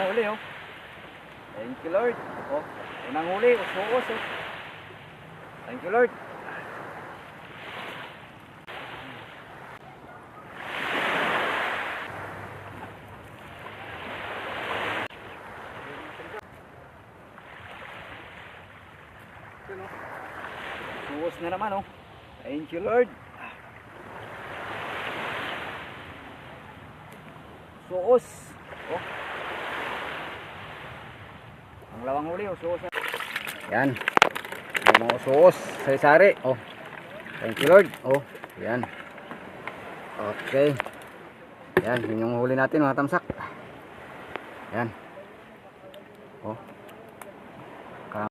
huli oh. Thank you Lord. Oh, unang huli, suos oh. Thank you Lord. Suos na naman oh. Thank you Lord. Suos. Oh. Ang lawang huli oh, suos. Yan. Ang mga suos, sari-sari. Oh. Thank you Lord. Oh, yan. Okay. Yan, yun yung huli natin mga tamsak. Yan. Oh.